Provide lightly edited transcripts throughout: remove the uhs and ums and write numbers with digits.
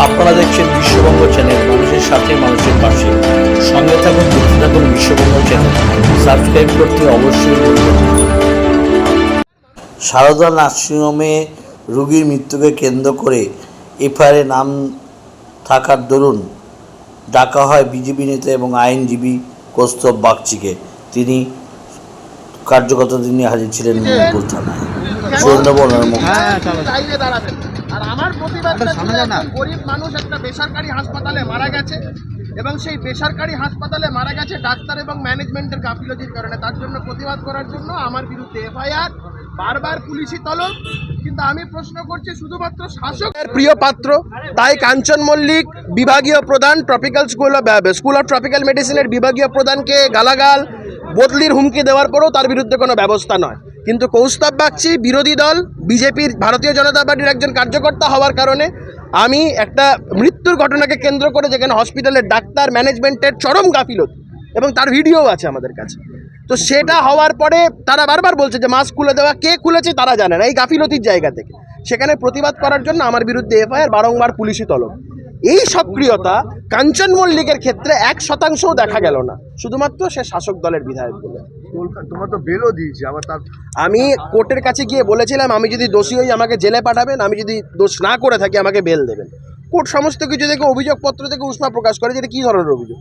আপনারা দেখছেন বিশ্ববঙ্গ চ্যানেল, মানুষের সাথে মানুষের পাশে। সঙ্গে থাকুন, দেখতে থাকুন বিশ্ববঙ্গ চ্যানেল। সাবস্ক্রাইব করতে অবশ্যই বলবেন। সারদা নার্সিংহোমে রোগীর মৃত্যুকে কেন্দ্র করে এফআইআরে নাম থাকার দরুন ডাকা হয় বিজেপি নেতা এবং আইনজীবী কৌস্তব বাগচিকে। তিনি কার্যকর্তা দিনে হাজির ছিলেন মুকুল থানায়। সুরেন্দ্রবনের মুখ্য আর আমার প্রতিবাদটা ছিল, একজন গরিব মানুষ একটা বেসরকারি হাসপাতালে মারা গেছে এবং সেই বেসরকারি হাসপাতালে মারা গেছে ডাক্তার এবং ম্যানেজমেন্টের গাফিলতির কারণে। তার জন্য প্রতিবাদ করার জন্য আমার বিরুদ্ধে এফআইআর, বারবার পুলিশি তলব। কিন্তু আমি প্রশ্ন করছি, শুধুমাত্র শাসকের প্রিয় পাত্র তাই কাঞ্চন মল্লিক বিভাগীয় প্রধান ট্রপিক্যাল স্কুল অফ ট্রপিক্যাল মেডিসিনের বিভাগীয় প্রধানকে গালাগাল, বদলির হুমকি দেওয়ার পরেও তার বিরুদ্ধে কোনো ব্যবস্থা নয়। কিন্তু কৌস্তব বাগচি বিরোধী দল বিজেপির ভারতীয় জনতা পার্টির একজন কার্যকর্তা হওয়ার কারণে আমি একটা মৃত্যুর ঘটনাকে কেন্দ্র করে, যেখানে হসপিটালের ডাক্তার ম্যানেজমেন্টের চরম গাফিলতি এবং তার ভিডিও আছে আমাদের কাছে, তো সেটা হওয়ার পরে তারা বারবার বলছে যে মাস্ক খুলে দেওয়া, কে খুলেছে তারা জানে না, এই গাফিলতির জায়গা থেকে সেখানে প্রতিবাদ করার জন্য আমার বিরুদ্ধে এফআইআর, বারংবার পুলিশি তলব। এই সক্রিয়তা কাঞ্চন মল্লিকের ক্ষেত্রে 1% দেখা গেল না, শুধুমাত্র সে শাসক দলের বিধায়ক বলে। তোমার তো বেলও দিয়েছে আবার তার। আমি কোর্টের কাছে গিয়ে বলেছিলাম, আমি যদি দোষী হই আমাকে জেলে পাঠাবেন, আমি যদি দোষ না করে থাকি আমাকে বেল দেবেন। কোর্ট সমস্ত কিছু থেকে, অভিযোগপত্র থেকে উষ্মা প্রকাশ করে যে এটা কী ধরনের অভিযোগ,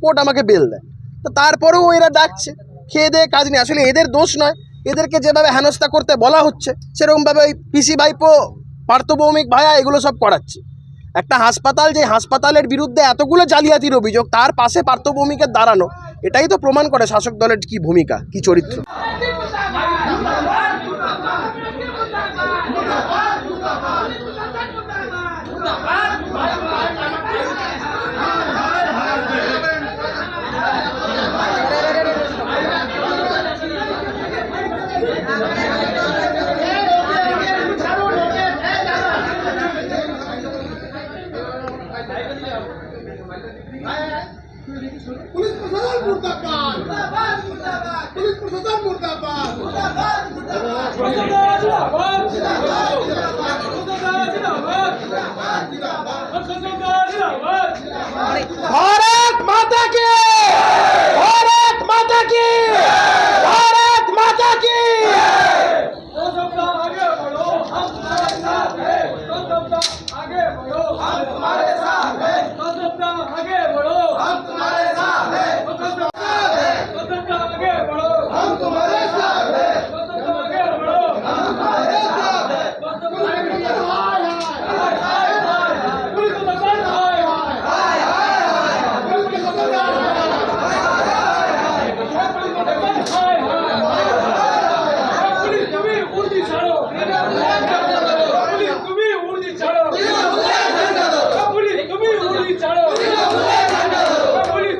কোর্ট আমাকে বেল দেয়। তো তারপরেও এরা ডাকছে, খেয়ে দেয়ে কাজ নেই। আসলে এদের দোষ নয়, এদেরকে যেভাবে হেনস্থা করতে বলা হচ্ছে সেরকমভাবে ওই পিসি ভাইপো, পার্থভৌমিক ভায়া এগুলো সব করাচ্ছে। একটা হাসপাতাল, যে হাসপাতালের বিরুদ্ধে এতগুলো জালিয়াতির অভিযোগ, তার পাশে পার্থভৌমিকের দাঁড়ানো, এটাই তো প্রমাণ করে শাসক দলের কি ভূমিকা, কি চরিত্র। पुलिस प्रशासन मुर्दाबाद, पुलिस प्रशासन मुर्दाबाद, भारत माता की, भारत माता की, भारत माता की। आगे बढ़ो, हम तुम्हारे साथ हैं, आगे बढ़ो, हम तुम्हारे साथ हैं, आगे बढ़ो, हम तुम्हारे साथ हैं, आगे बढ़ो, हम तुम्हारे साथ हैं, आगे बढ़ो, हम तुम्हारे साथ हैं। पुलिस प्रशासन हाय हाय, पुलिस प्रशासन हाय हाय, पुलिस तुम्ही उर्दी छाड़ो, पुलिस तुम्ही उर्दी छाड़ो, पुलिस तुम्ही उर्दी छाड़ो, पुलिस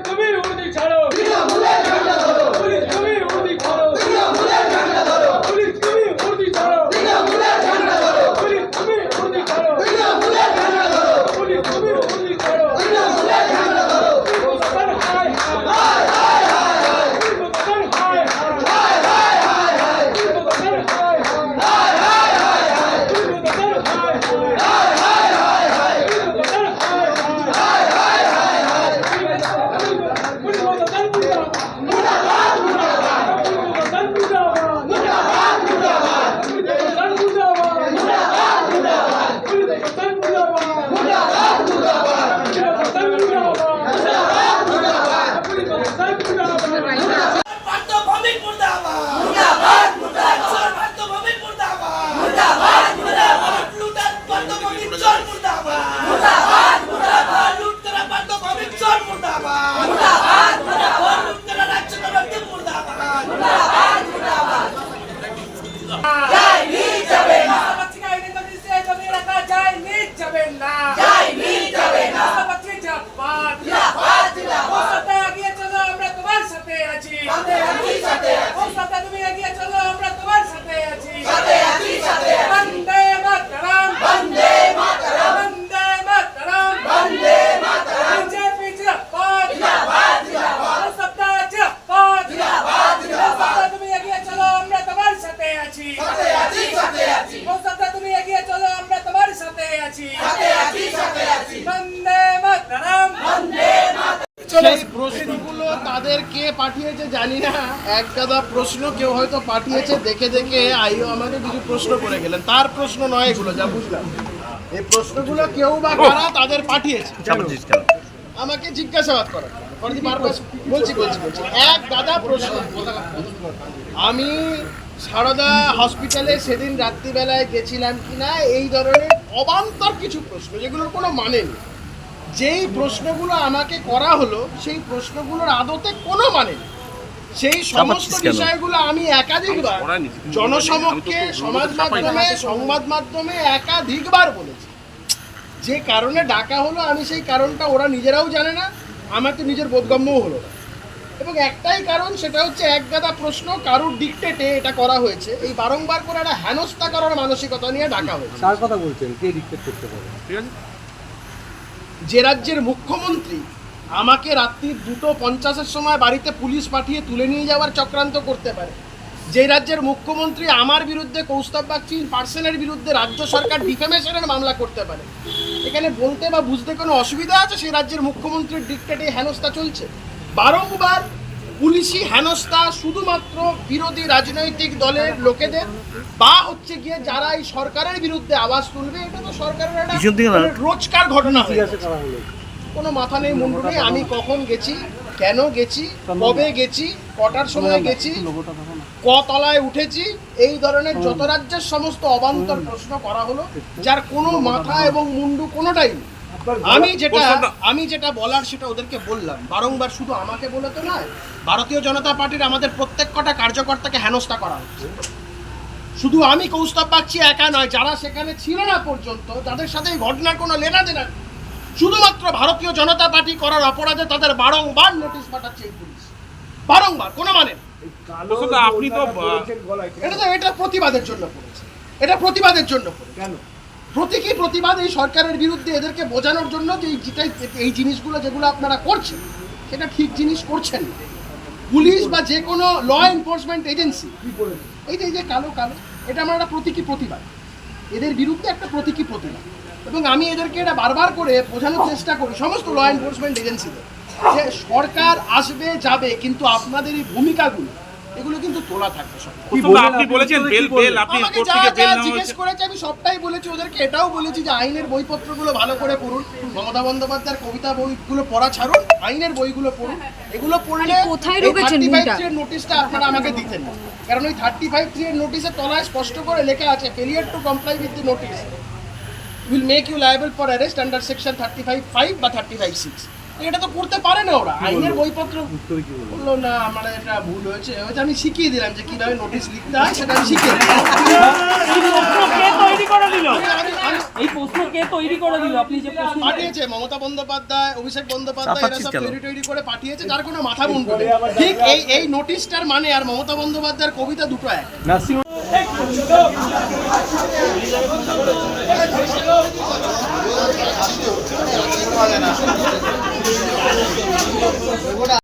সেই প্রশ্নগুলো তাদের কে পাঠিয়েছে জানি না, এক গাদা প্রশ্ন কেউ হয়তো পাঠিয়েছে, দেখে দেখে আইও আমাকে কিছু প্রশ্ন করে গেলেন। তার প্রশ্ন নয় এগুলো, যা বুঝলাম। এই প্রশ্নগুলো কেউ বা কারা তাদের পাঠিয়েছে আমাকে জিজ্ঞাসাবাদ করা। বলছি এক গাদা প্রশ্ন। আমি সারদা হসপিটালে সেদিন রাত্রিবেলায় গেছিলাম কিনা, এই ধরনের অবান্তর কিছু প্রশ্ন যেগুলোর কোনো মানে নেই। যেই প্রশ্নগুলো আমাকে করা হলো সেই প্রশ্নগুলোর আদতে কোনো মানে নেই। সেই সমস্ত বিষয়গুলো আমি একাধিকবার জনসমক্ষে, সমাজ মাধ্যমে, সংবাদ মাধ্যমে একাধিকবার বলেছি। যে কারণে ডাকা হলো আমি সেই কারণটা ওরা নিজেরাও জানে না, আমার তো নিজের বোধগম্যও হলো না। এবং একটাই কারণ, সেটা হচ্ছে এক গাদা প্রশ্ন কারুর ডিকটেটে এটা করা হয়েছে। এই বারংবার করে একটা হেনস্থা করার মানসিকতা নিয়ে ডাকা হয়েছে। কার কথা বলছেন? কে ডিকটেট করতে পারে? ঠিক আছে, যে রাজ্যের মুখ্যমন্ত্রী আমাকে রাত্রি 2:50 সময় বাড়িতে পুলিশ পাঠিয়ে তুলে নিয়ে যাওয়ার চক্রান্ত করতে পারে, যে রাজ্যের মুখ্যমন্ত্রী আমার বিরুদ্ধে, কৌস্তব বাগচি পার্সনের বিরুদ্ধে রাজ্য সরকার ডিফেমেশনের মামলা করতে পারে, এখানে বলতে বা বুঝতে কোনো অসুবিধা আছে? সেই রাজ্যের মুখ্যমন্ত্রীর ডিকটেটে হেনস্থা চলছে। বারংবার পুলিশি হেনস্থা শুধুমাত্র বিরোধী রাজনৈতিক দলের লোকেদের বা হচ্ছে গিয়ে যারা এই সরকারের বিরুদ্ধে আওয়াজ তুলবে, এটা তো সরকারের একটা রোজকার ঘটনা হয়ে গেছে। কোনো মাথা নেই, মুন্ডু নেই। আমি কখন গেছি, কেন গেছি, কবে গেছি, কটার সময় গেছি, কতলায় উঠেছি, এই ধরনের যত রাজ্যের সমস্ত অবান্তর প্রশ্ন করা হলো, যার কোনো মাথা এবং মুন্ডু কোনোটাই নেই। আমি যেটা বলার সেটা ওদেরকে বললাম বারংবার। শুধু আমাকে বলে তো নয়, ভারতীয় জনতা পার্টির আমাদের প্রত্যেক কটা কার্যকর্তাকে হেনস্থা করা হচ্ছে। শুধু আমি কৌস্তব বাগচি একা নয়, যারা সেখানে ছিল না পর্যন্ত, যাদের সাথে এই ঘটনার কোনো লেনাদেনা, শুধুমাত্র ভারতীয় জনতা পার্টি করার অপরাধে তাদের বারংবার নোটিশ পাঠাচ্ছে এই পুলিশ। বারংবার, কোনো মানে নেই। আপনি তো এটা প্রতিবাদের জন্য করেছে, এটা প্রতিবাদের জন্য করেছে। কেন প্রতীকী প্রতিবাদ? এই সরকারের বিরুদ্ধে এদেরকে বোঝানোর জন্য যে এই জিনিসগুলো যেগুলো আপনারা করছেন সেটা ঠিক জিনিস করছেন না। পুলিশ বা যে কোনো ল এনফোর্সমেন্ট এজেন্সি এই যে কালো কালো, এটা আমার একটা প্রতীকী প্রতিবাদ, এদের বিরুদ্ধে একটা প্রতীকী প্রতিবাদ। এবং আমি এদেরকে এটা বারবার করে বোঝানোর চেষ্টা করি সমস্ত ল এনফোর্সমেন্ট এজেন্সিদের, যে সরকার আসবে যাবে, কিন্তু আপনাদের এই ভূমিকাগুলো এগুলো কিন্তু তোলা থাকবে। আপনি বলেছেন বেল আপনি আমাকে যা যা জিজ্ঞেস করেছে আমি সবটাই বলেছি ওদেরকে। এটাও বলেছি যে আইনের বইপত্রগুলো ভালো করে পড়ুন, মমতা বন্দ্যোপাধ্যায়ের কবিতা বইগুলো পড়া ছাড়ুন, আইনের বইগুলো পড়ুন। এগুলো পড়লে কোথায় ঢুকেছেন মুন্ডা? 35 এর নোটিশটা আপনারা আমাকে দিতেন না, কারণ ওই 35 এর নোটিশের তলায় স্পষ্ট করে লেখা আছে, failure to comply with the notice will make you liable for arrest under section 35(5) বা 35(6). এটা তো করতে পারে না ওরা, আইনের বইপত্র বললো না। মানে এটা ভুল হয়েছে, আমি শিখিয়ে দিলাম যে কিভাবে নোটিশ লিখতে হয়, সেটা আমি শিখিয়ে দিলাম। এই প্রশ্ন কে তৈরি করে দিল? আপনি যে প্রশ্ন পাঠিয়েছে মমতা বন্দ্যোপাধ্যায়, অভিষেক বন্দ্যোপাধ্যায়, এরা সব তৈরি করে পাঠিয়েছে, যার কোনো মাথা মুন্ডু নেই। ঠিক এই নোটিশটার মানে আর মমতা বন্দ্যোপাধ্যায়ের কবিতা দুটো এক।